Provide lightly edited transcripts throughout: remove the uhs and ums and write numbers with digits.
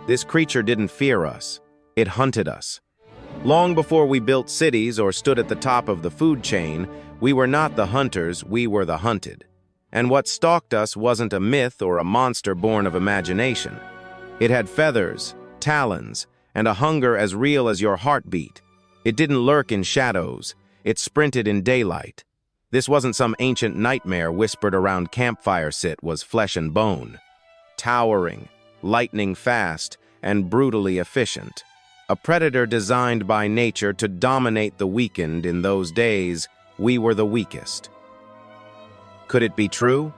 This creature didn't fear us. It hunted us. Long before we built cities or stood at the top of the food chain, we were not the hunters, we were the hunted. And what stalked us wasn't a myth or a monster born of imagination. It had feathers, talons, and a hunger as real as your heartbeat. It didn't lurk in shadows. It sprinted in daylight. This wasn't some ancient nightmare whispered around campfire. It was flesh and bone. Towering, lightning fast, and brutally efficient. A predator designed by nature to dominate the weakened. In those days, we were the weakest. Could it be true?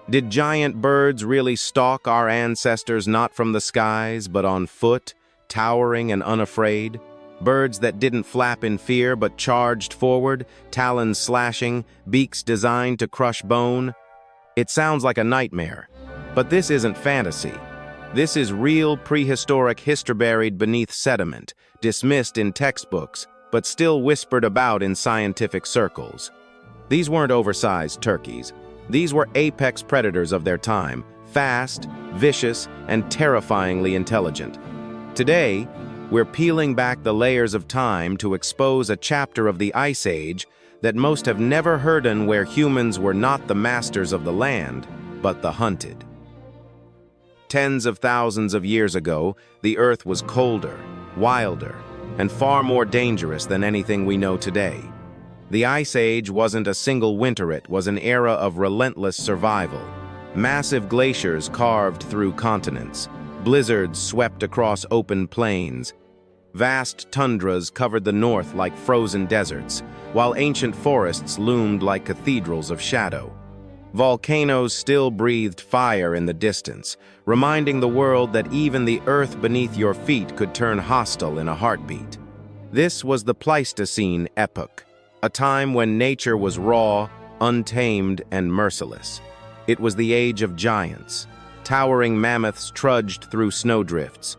Did giant birds really stalk our ancestors not from the skies, but on foot, towering and unafraid? Birds that didn't flap in fear but charged forward, talons slashing, beaks designed to crush bone? It sounds like a nightmare, but this isn't fantasy. This is real prehistoric history buried beneath sediment, dismissed in textbooks, but still whispered about in scientific circles. These weren't oversized turkeys. These were apex predators of their time, fast, vicious, and terrifyingly intelligent. Today, we're peeling back the layers of time to expose a chapter of the Ice Age that most have never heard in, where humans were not the masters of the land, but the hunted. Tens of thousands of years ago, the Earth was colder, wilder, and far more dangerous than anything we know today. The Ice Age wasn't a single winter, it was an era of relentless survival. Massive glaciers carved through continents. Blizzards swept across open plains. Vast tundras covered the north like frozen deserts, while ancient forests loomed like cathedrals of shadow. Volcanoes still breathed fire in the distance, reminding the world that even the earth beneath your feet could turn hostile in a heartbeat. This was the Pleistocene epoch, a time when nature was raw, untamed, and merciless. It was the age of giants. Towering mammoths trudged through snowdrifts.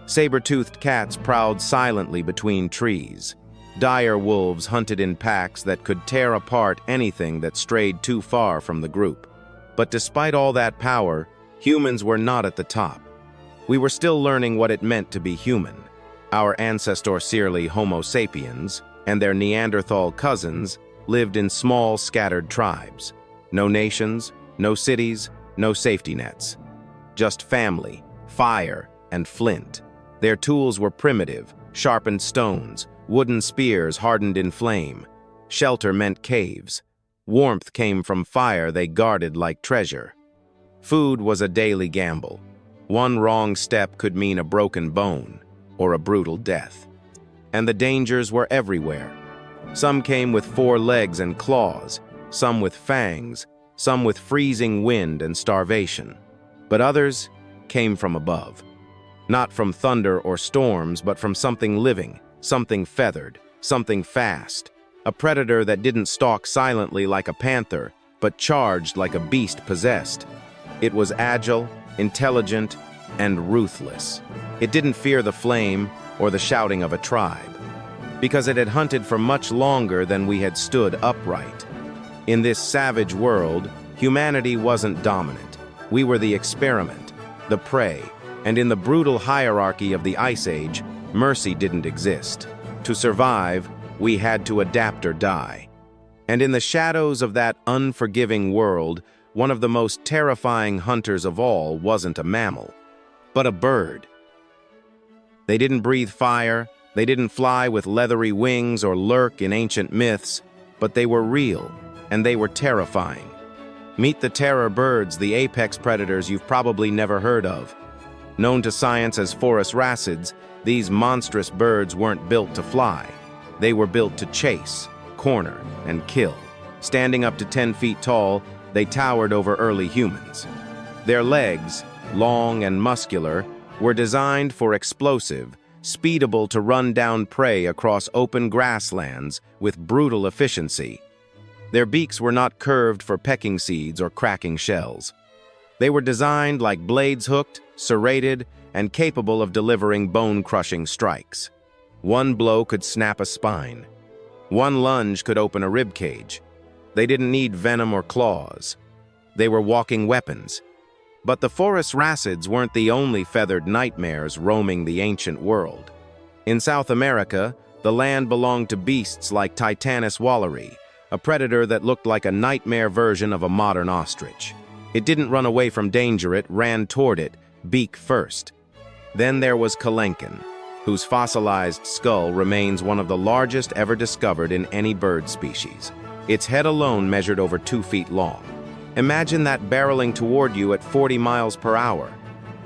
Saber-toothed cats prowled silently between trees. Dire wolves hunted in packs that could tear apart anything that strayed too far from the group. But despite all that power, humans were not at the top. We were still learning what it meant to be human. Our ancestors, Homo sapiens, and their Neanderthal cousins lived in small, scattered tribes. No nations, no cities, no safety nets. Just family, fire, and flint. Their tools were primitive, sharpened stones, wooden spears hardened in flame. Shelter meant caves. Warmth came from fire they guarded like treasure. Food was a daily gamble. One wrong step could mean a broken bone or a brutal death. And the dangers were everywhere. Some came with 4 legs and claws, some with fangs, some with freezing wind and starvation. But others came from above. Not from thunder or storms, but from something living, something feathered, something fast. A predator that didn't stalk silently like a panther, but charged like a beast possessed. It was agile, intelligent, and ruthless. It didn't fear the flame or the shouting of a tribe, because it had hunted for much longer than we had stood upright. In this savage world, humanity wasn't dominant. We were the experiment, the prey, and in the brutal hierarchy of the Ice Age, mercy didn't exist. To survive, we had to adapt or die. And in the shadows of that unforgiving world, one of the most terrifying hunters of all wasn't a mammal, but a bird. They didn't breathe fire, they didn't fly with leathery wings or lurk in ancient myths, but they were real, and they were terrifying. Meet the terror birds, the apex predators you've probably never heard of. Known to science as forest racids, these monstrous birds weren't built to fly. They were built to chase, corner, and kill. Standing up to 10 feet tall, they towered over early humans. Their legs, long and muscular, were designed for explosive, speedable to run down prey across open grasslands with brutal efficiency. Their beaks were not curved for pecking seeds or cracking shells. They were designed like blades, hooked, serrated, and capable of delivering bone-crushing strikes. One blow could snap a spine. One lunge could open a rib cage. They didn't need venom or claws. They were walking weapons. But the forest racids weren't the only feathered nightmares roaming the ancient world. In South America, the land belonged to beasts like Titanis walleri, a predator that looked like a nightmare version of a modern ostrich. It didn't run away from danger, it ran toward it, beak first. Then there was Kelenken, whose fossilized skull remains one of the largest ever discovered in any bird species. Its head alone measured over 2 feet long. Imagine that barreling toward you at 40 miles per hour.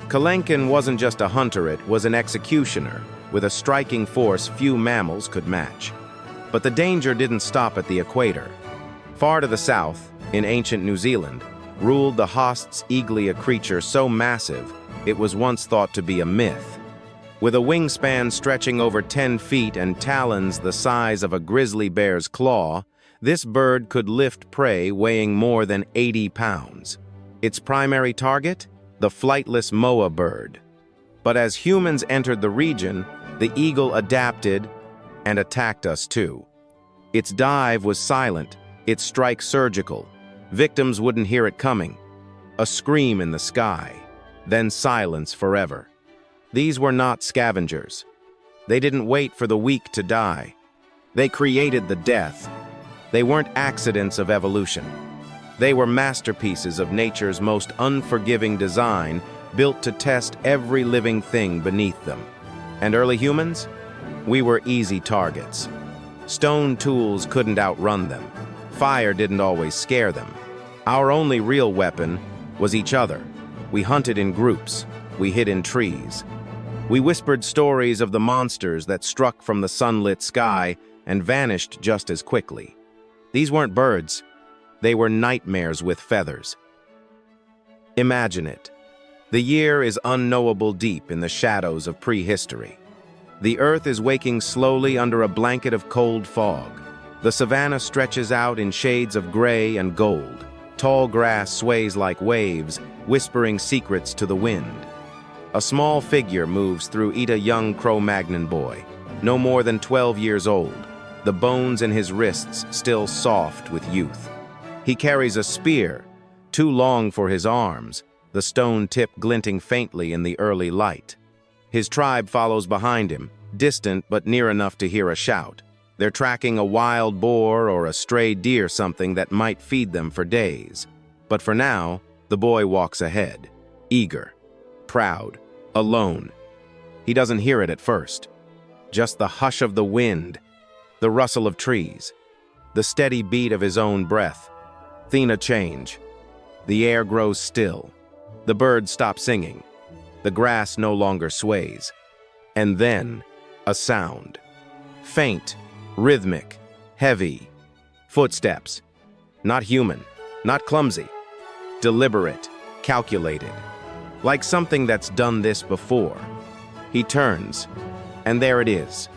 Kelenken wasn't just a hunter, it was an executioner, with a striking force few mammals could match. But the danger didn't stop at the equator. Far to the south, in ancient New Zealand, ruled the Haast's eagly, a creature so massive it was once thought to be a myth. With a wingspan stretching over 10 feet and talons the size of a grizzly bear's claw, this bird could lift prey weighing more than 80 pounds. Its primary target? The flightless moa bird. But as humans entered the region, the eagle adapted and attacked us too. Its dive was silent, its strike surgical. Victims wouldn't hear it coming. A scream in the sky, then silence forever. These were not scavengers. They didn't wait for the weak to die. They created the death. They weren't accidents of evolution. They were masterpieces of nature's most unforgiving design, built to test every living thing beneath them. And early humans? We were easy targets. Stone tools couldn't outrun them. Fire didn't always scare them. Our only real weapon was each other. We hunted in groups. We hid in trees. We whispered stories of the monsters that struck from the sunlit sky and vanished just as quickly. These weren't birds. They were nightmares with feathers. Imagine it. The year is unknowable deep in the shadows of prehistory. The earth is waking slowly under a blanket of cold fog. The savanna stretches out in shades of gray and gold. Tall grass sways like waves, whispering secrets to the wind. A small figure moves through a young cro-magnon boy, no more than 12 years old, the bones in his wrists still soft with youth. He carries a spear, too long for his arms, the stone tip glinting faintly in the early light. His tribe follows behind him, distant but near enough to hear a shout. They're tracking a wild boar or a stray deer, something that might feed them for days. But for now, the boy walks ahead, eager, proud, alone. He doesn't hear it at first. Just the hush of the wind, the rustle of trees, the steady beat of his own breath. Then a change. The air grows still. The birds stop singing. The grass no longer sways. And then, a sound. Faint, rhythmic, heavy. Footsteps. Not human, not clumsy. Deliberate, calculated. Like something that's done this before. He turns, and there it is.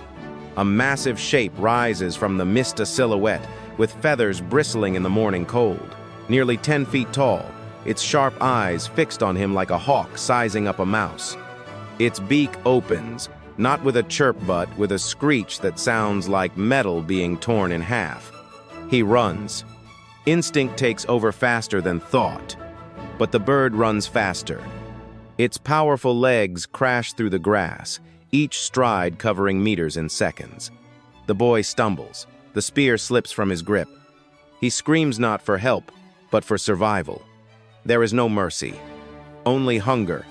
A massive shape rises from the mist, a silhouette, with feathers bristling in the morning cold. Nearly 10 feet tall, its sharp eyes fixed on him like a hawk sizing up a mouse. Its beak opens, not with a chirp but with a screech that sounds like metal being torn in half. He runs. Instinct takes over faster than thought. But the bird runs faster. Its powerful legs crash through the grass, each stride covering meters in seconds. The boy stumbles. The spear slips from his grip. He screams not for help, but for survival. There is no mercy, only hunger.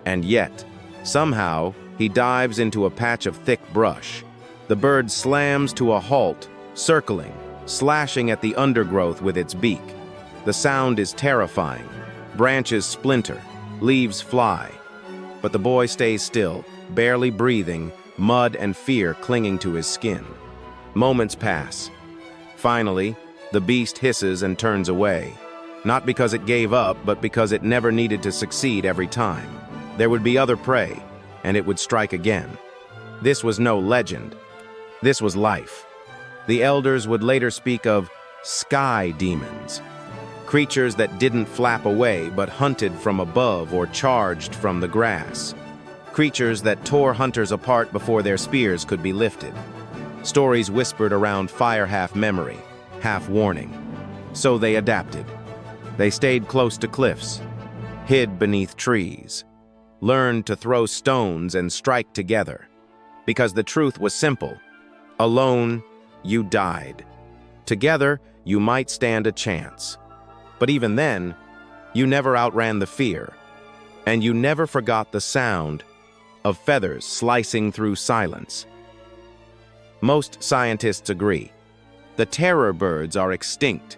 And yet, somehow, he dives into a patch of thick brush. The bird slams to a halt, circling, slashing at the undergrowth with its beak. The sound is terrifying. Branches splinter, leaves fly. But the boy stays still, barely breathing, mud and fear clinging to his skin. Moments pass. Finally, the beast hisses and turns away. Not because it gave up, but because it never needed to succeed every time. There would be other prey, and it would strike again. This was no legend. This was life. The elders would later speak of sky demons, creatures that didn't flap away but hunted from above or charged from the grass, creatures that tore hunters apart before their spears could be lifted. Stories whispered around fire, half memory, half warning. So they adapted. They stayed close to cliffs, hid beneath trees, learned to throw stones and strike together. Because the truth was simple. Alone, you died. Together, you might stand a chance. But even then, you never outran the fear, and you never forgot the sound of feathers slicing through silence. Most scientists agree. The terror birds are extinct.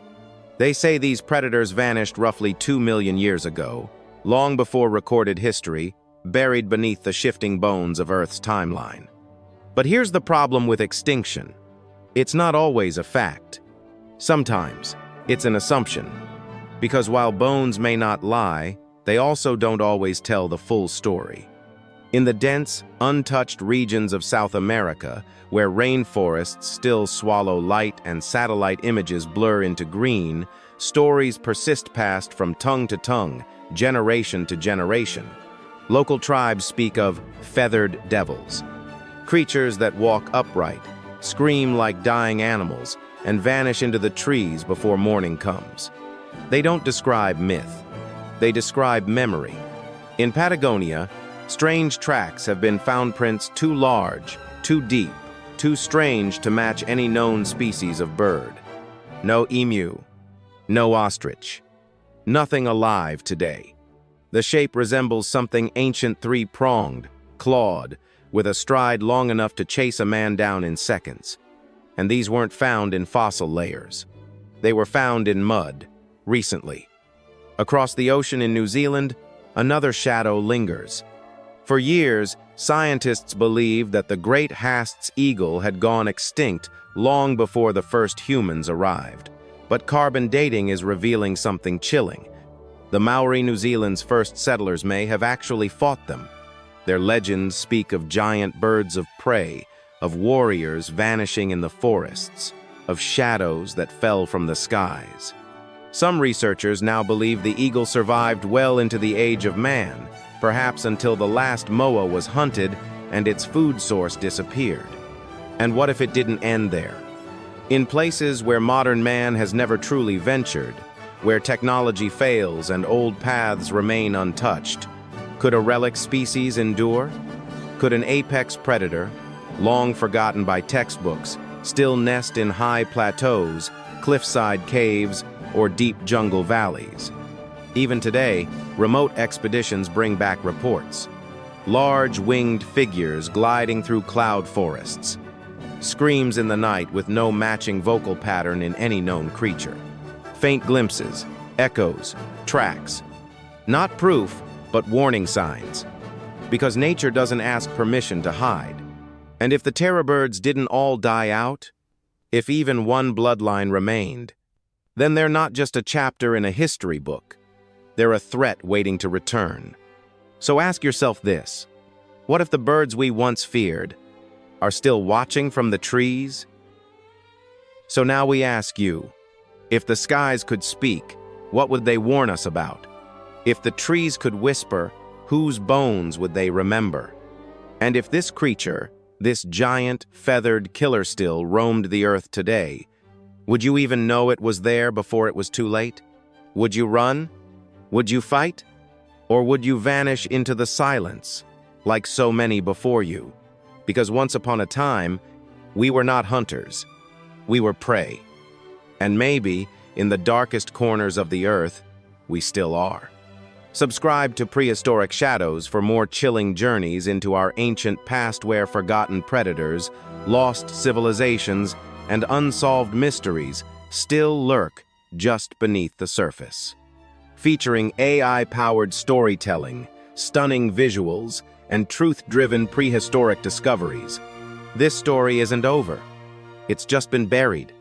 They say these predators vanished roughly 2 million years ago, long before recorded history, buried beneath the shifting bones of Earth's timeline. But here's the problem with extinction. It's not always a fact. Sometimes, it's an assumption. Because while bones may not lie, they also don't always tell the full story. In the dense, untouched regions of South America, where rainforests still swallow light and satellite images blur into green, stories persist passed from tongue to tongue, generation to generation. Local tribes speak of feathered devils, creatures that walk upright, scream like dying animals, and vanish into the trees before morning comes. They don't describe myth. They describe memory. In Patagonia, strange tracks have been found, prints too large, too deep, too strange to match any known species of bird. No emu, no ostrich, nothing alive today. The shape resembles something ancient, three-pronged, clawed, with a stride long enough to chase a man down in seconds. And these weren't found in fossil layers. They were found in mud, recently. Across the ocean in New Zealand, another shadow lingers. For years, scientists believed that the great Haast's eagle had gone extinct long before the first humans arrived. But carbon dating is revealing something chilling. The Maori, New Zealand's first settlers, may have actually fought them. Their legends speak of giant birds of prey, of warriors vanishing in the forests, of shadows that fell from the skies. Some researchers now believe the eagle survived well into the age of man, perhaps until the last moa was hunted and its food source disappeared. And what if it didn't end there? In places where modern man has never truly ventured, where technology fails and old paths remain untouched, could a relic species endure? Could an apex predator, long forgotten by textbooks, still nest in high plateaus, cliffside caves, or deep jungle valleys? Even today, remote expeditions bring back reports. Large winged figures gliding through cloud forests. Screams in the night with no matching vocal pattern in any known creature. Faint glimpses, echoes, tracks. Not proof, but warning signs. Because nature doesn't ask permission to hide. And if the terror birds didn't all die out, if even one bloodline remained, then they're not just a chapter in a history book. They're a threat waiting to return. So ask yourself this: what if the birds we once feared are still watching from the trees? So now we ask you, if the skies could speak, what would they warn us about? If the trees could whisper, whose bones would they remember? And if this creature, this giant, feathered killer still roamed the earth today, would you even know it was there before it was too late? Would you run? Would you fight? Or would you vanish into the silence, like so many before you? Because once upon a time, we were not hunters. We were prey. And maybe, in the darkest corners of the earth, we still are. Subscribe to Prehistoric Shadows for more chilling journeys into our ancient past, where forgotten predators, lost civilizations, and unsolved mysteries still lurk just beneath the surface. Featuring AI-powered storytelling, stunning visuals, and truth-driven prehistoric discoveries, this story isn't over. It's just been buried.